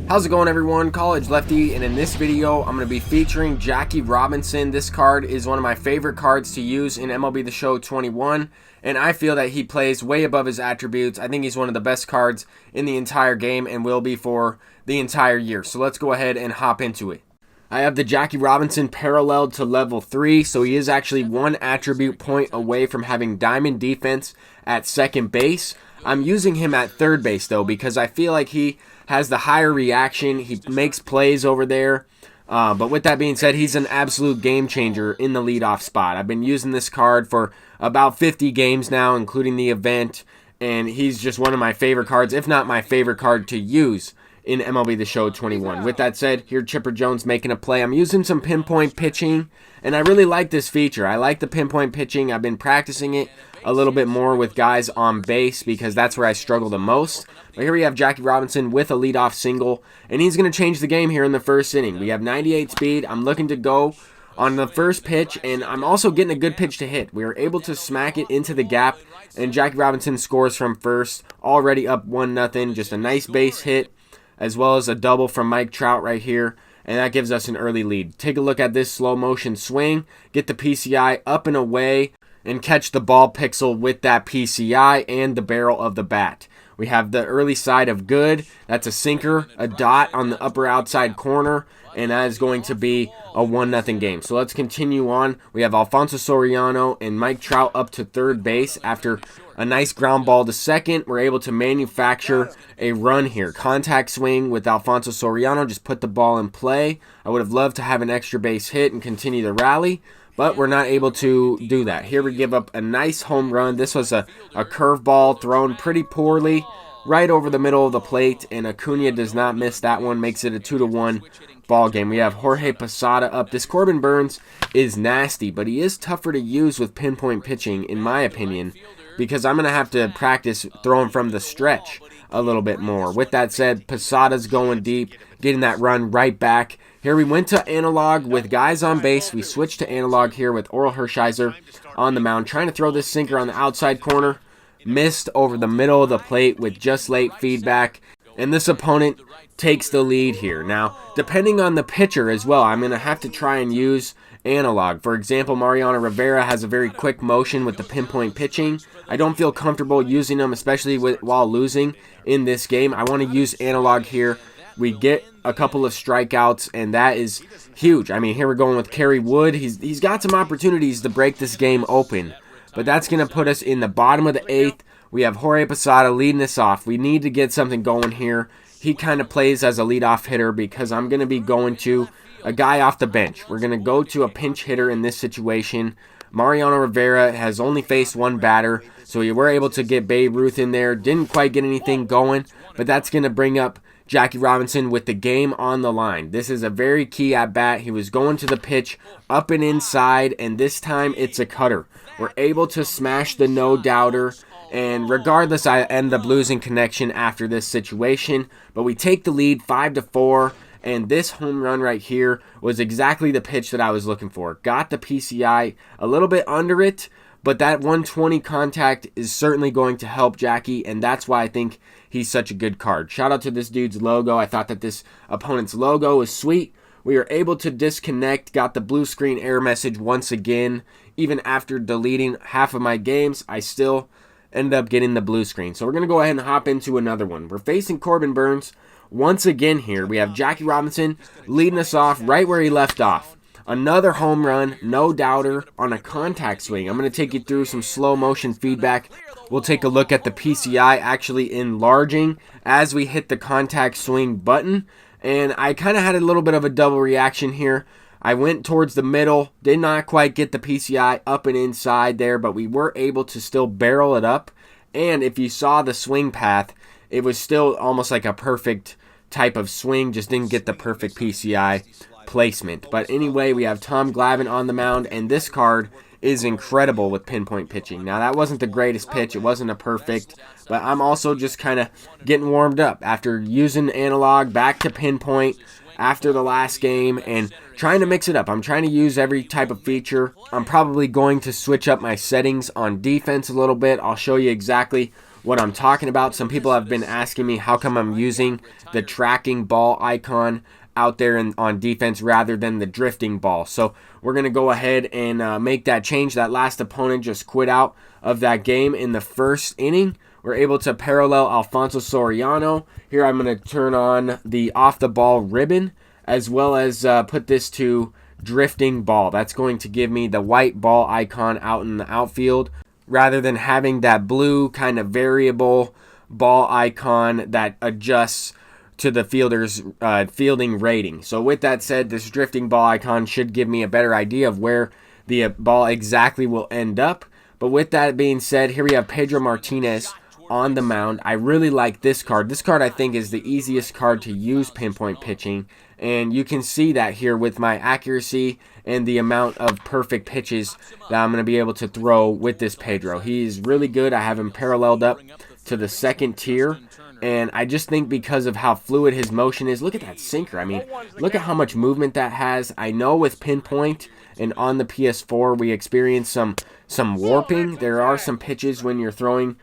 How's it going, everyone? College Lefty, and in this video I'm going to be featuring Jackie Robinson. This card is one of my favorite cards to use in MLB The Show 21, and I feel that he plays way above his attributes. I think he's one of the best cards in the entire game and will be for the entire year. So let's go ahead and hop into it. I have the Jackie Robinson paralleled to level 3, so he is actually one attribute point away from having diamond defense at second base. I'm using him at third base though because I feel like he has the higher reaction. He makes plays over there. But with that being said, he's an absolute game changer in the leadoff spot. I've been using this card for about 50 games now, including the event, and he's just one of my favorite cards, if not my favorite card to use in MLB The Show 21. With that said, here Chipper Jones making a play. I'm using some pinpoint pitching, and I really like this feature. I like the pinpoint pitching. I've been practicing it a little bit more with guys on base because that's where I struggle the most. But here we have Jackie Robinson with a leadoff single, and he's going to change the game here in the first inning. We have 98 speed. I'm looking to go on the first pitch, and I'm also getting a good pitch to hit. We were able to smack it into the gap, and Jackie Robinson scores from first, already up 1-0. Just a nice base hit, as well as a double from Mike Trout right here, and that gives us an early lead. Take a look at this slow motion swing, get the PCI up and away, and catch the ball pixel with that PCI and the barrel of the bat. We have the early side of good. That's a sinker, a dot on the upper outside corner, and that is going to be a 1-0 game. So let's continue on. We have Alfonso Soriano and Mike Trout up to third base after a nice ground ball to second. We're able to manufacture a run here. Contact swing with Alfonso Soriano, just put the ball in play. I would have loved to have an extra base hit and continue the rally, but we're not able to do that. Here we give up a nice home run. This was a curveball thrown pretty poorly right over the middle of the plate, and Acuna does not miss that one, makes it a 2-1 ball game. We have Jorge Posada up. This Corbin Burnes is nasty, but he is tougher to use with pinpoint pitching, in my opinion, because I'm going to have to practice throwing from the stretch a little bit more. With that said, Posada's going deep, getting that run right back. Here we went to analog with guys on base. We switched to analog here with Oral Hershiser on the mound, trying to throw this sinker on the outside corner. Missed over the middle of the plate with just late feedback, and this opponent takes the lead here. Now, depending on the pitcher as well, I'm going to have to try and use analog. For example, Mariano Rivera has a very quick motion with the pinpoint pitching. I don't feel comfortable using them, especially while losing in this game. I want to use analog here. We get a couple of strikeouts, and that is huge. I mean, here we're going with Kerry Wood. He's got some opportunities to break this game open, but that's going to put us in the bottom of the 8th. We have Jorge Posada leading us off. We need to get something going here. He kind of plays as a leadoff hitter because I'm going to be going to a guy off the bench. We're going to go to a pinch hitter in this situation. Mariano Rivera has only faced one batter, so we were able to get Babe Ruth in there. Didn't quite get anything going, but that's going to bring up Jackie Robinson with the game on the line. This is a very key at bat. He was going to the pitch up and inside, and this time it's a cutter. We're able to smash the no-doubter, and regardless, I end up losing connection after this situation, but we take the lead 5-4, and this home run right here was exactly the pitch that I was looking for. Got the PCI a little bit under it, but that 120 contact is certainly going to help Jackie, and that's why I think he's such a good card. Shout out to this dude's logo. I thought that this opponent's logo was sweet. We were able to disconnect, got the blue screen error message once again. Even after deleting half of my games, I still ended up getting the blue screen. So we're going to go ahead and hop into another one. We're facing Corbin Burnes once again here. We have Jackie Robinson leading us off right where he left off. Another home run, no doubter, on a contact swing. I'm going to take you through some slow motion feedback. We'll take a look at the PCI actually enlarging as we hit the contact swing button. And I kind of had a little bit of a double reaction here. I went towards the middle, did not quite get the PCI up and inside there, but we were able to still barrel it up. And if you saw the swing path, it was still almost like a perfect type of swing, just didn't get the perfect PCI placement. But anyway, we have Tom Glavin on the mound, and this card is incredible with pinpoint pitching. Now, that wasn't the greatest pitch. It wasn't a perfect, but I'm also just kind of getting warmed up after using analog back to pinpoint after the last game and trying to mix it up. I'm trying to use every type of feature. I'm probably going to switch up my settings on defense a little bit. I'll show you exactly what I'm talking about. Some people have been asking me how come I'm using the tracking ball icon out there on defense rather than the drifting ball. So we're going to go ahead and make that change. That last opponent just quit out of that game in the first inning. We're able to parallel Alfonso Soriano. Here I'm going to turn on the off the ball ribbon, as well as put this to drifting ball. That's going to give me the white ball icon out in the outfield, rather than having that blue kind of variable ball icon that adjusts to the fielder's fielding rating. So with that said, this drifting ball icon should give me a better idea of where the ball exactly will end up. But with that being said, here we have Pedro Martinez on the mound. I really like this card. This card I think is the easiest card to use pinpoint pitching, and you can see that here with my accuracy and the amount of perfect pitches that I'm going to be able to throw with this Pedro. He's really good. I have him paralleled up to the second tier, and I just think because of how fluid his motion is, look at that sinker. I mean, look at how much movement that has. I know with pinpoint and on the PS4 we experience some warping. There are some pitches when you're throwing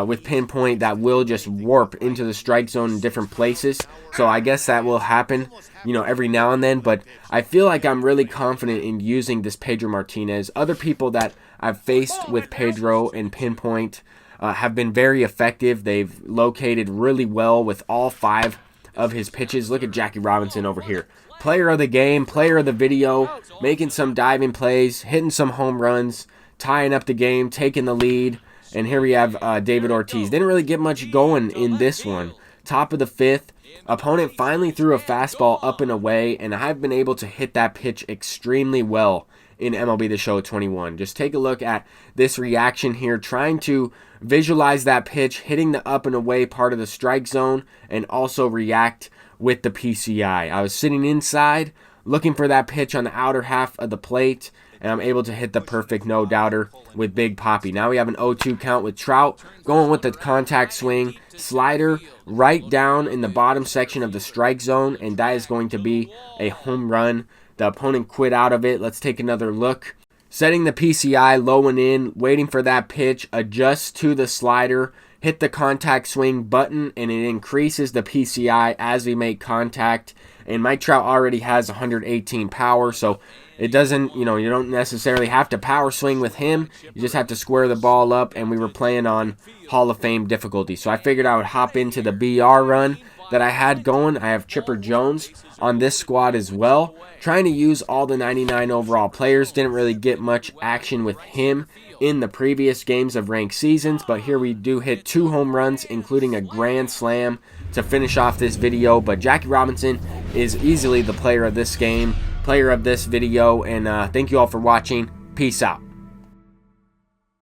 with pinpoint that will just warp into the strike zone in different places. So I guess that will happen, every now and then. But I feel like I'm really confident in using this Pedro Martinez. Other people that I've faced with Pedro and pinpoint have been very effective. They've located really well with all 5 of his pitches. Look at Jackie Robinson over here. Player of the game, player of the video, making some diving plays, hitting some home runs, tying up the game, taking the lead. And here we have David Ortiz. Didn't really get much going in this one. Top of the 5th. Opponent finally threw a fastball up and away, and I've been able to hit that pitch extremely well in MLB The Show 21. Just take a look at this reaction here, trying to visualize that pitch, hitting the up and away part of the strike zone, and also react with the PCI. I was sitting inside, looking for that pitch on the outer half of the plate, and I'm able to hit the perfect no-doubter with Big Papi. Now we have an 0-2 count with Trout, going with the contact swing, slider right down in the bottom section of the strike zone, and that is going to be a home run. The opponent quit out of it. Let's take another look. Setting the PCI low and in, waiting for that pitch, adjust to the slider, hit the contact swing button, and it increases the PCI as we make contact. And Mike Trout already has 118 power, so it doesn't, you don't necessarily have to power swing with him. You just have to square the ball up, and we were playing on Hall of Fame difficulty. So I figured I would hop into the BR run that I had going. I have Chipper Jones on this squad as well. Trying to use all the 99 overall players. Didn't really get much action with him in the previous games of ranked seasons, but here we do hit 2 home runs, including a grand slam to finish off this video. But Jackie Robinson is easily the player of this game, player of this video, and thank you all for watching. Peace out.